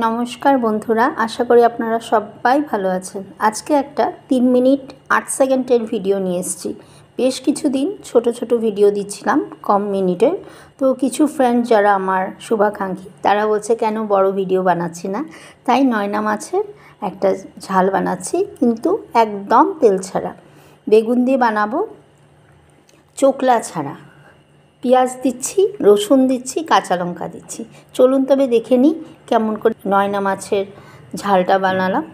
নমস্কার বন্ধুরা, আশা করি আপনারা সবাই ভালো আছেন। আজকে একটা 3 মিনিট 8 সেকেন্ডের ভিডিও নিয়ে এসেছি। বেশ কিছুদিন ছোট ছোট ভিডিও দিচ্ছিলাম কম মিনিটের। তো কিছু ফ্রেন্ড যারা আমার শুভাকাঙ্ক্ষী তারা বলছে কেন বড় ভিডিও বানাচ্ছি না, তাই নয়না মাছের একটা ঝাল বানাচ্ছি, কিন্তু একদম তেল ছাড়া। বেগুন দিয়ে বানাবো, চোকলা ছাড়া। পেঁয়াজ দিচ্ছি, রসুন দিচ্ছি, কাঁচা লঙ্কা দিচ্ছি। চলুন তবে দেখে নিই কেমন করে নয়না মাছের ঝালটা বানালাম।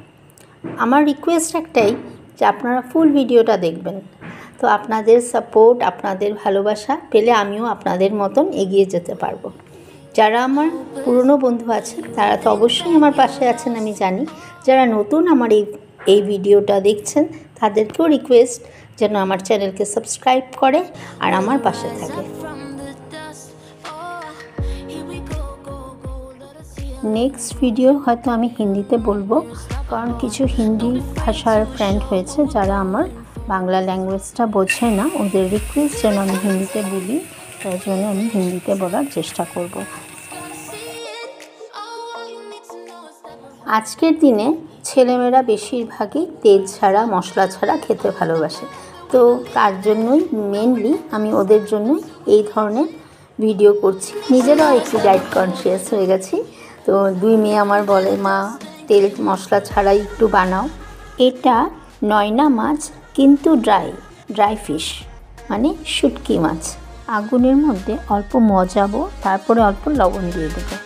আমার রিকোয়েস্ট একটাই যে আপনারা ফুল ভিডিওটা দেখবেন। তো আপনাদের সাপোর্ট, আপনাদের ভালোবাসা পেলে আমিও আপনাদের মতন এগিয়ে যেতে পারবো। যারা আমার পুরনো বন্ধু আছেন তারা তো অবশ্যই আমার পাশে আছেন, আমি জানি। যারা নতুন আমার এই ভিডিওটা দেখছেন তাদেরকেও রিকোয়েস্ট যেন আমার চ্যানেলকে সাবস্ক্রাইব করে আর আমার পাশে থাকে। নেক্সট ভিডিও হয়তো আমি হিন্দিতে বলবো, কারণ কিছু হিন্দি ভাষার ফ্রেন্ড হয়েছে যারা আমার বাংলা ল্যাঙ্গুয়েজটা বোঝে না। ওদের রিকোয়েস্ট যেন আমি হিন্দিতে বলি, তাই জন্য আমি হিন্দিতে বলার চেষ্টা করব। আজকের দিনে ছেলেমেয়েরা বেশিরভাগই তেল ছাড়া, মশলা ছাড়া খেতে ভালোবাসে। তো তার জন্যই মেনলি আমি ওদের জন্যই এই ধরনের ভিডিও করছি। নিজেরাও একটু ডায়েট কনসিয়াস হয়ে গেছি। তো দুই মেয়ে আমার বলে, মা তেল মশলা ছাড়াই একটু বানাও। এটা নয়না মাছ, কিন্তু ড্রাই ফিশ, মানে শুটকি মাছ। আগুনের মধ্যে অল্প মজাবো, তারপরে অল্প লবণ দিয়ে দেবো।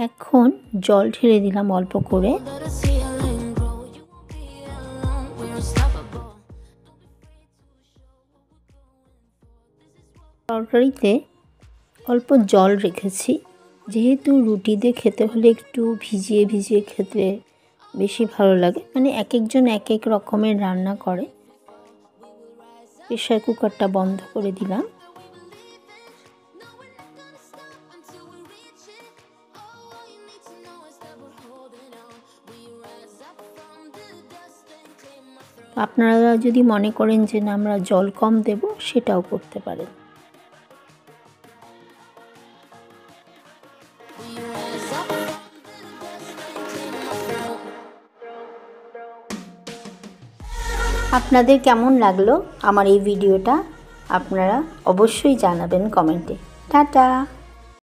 এখন জল ঢেলে দিলাম অল্প করে। তরকারিতে অল্প জল রেখেছি, যেহেতু রুটি দিয়ে খেতে হলে একটু ভিজিয়ে ভিজিয়ে খেতে বেশি ভালো লাগে। মানে এক একজন এক এক রকমের রান্না করে। প্রেসার কুকারটা বন্ধ করে দিলাম। আপনারা যদি মনে করেন যে না আমরা জল কম দেব, সেটাও করতে পারেন। আপনাদের কেমন লাগলো আমার এই ভিডিওটা আপনারা অবশ্যই জানাবেন কমেন্টে। টাটা।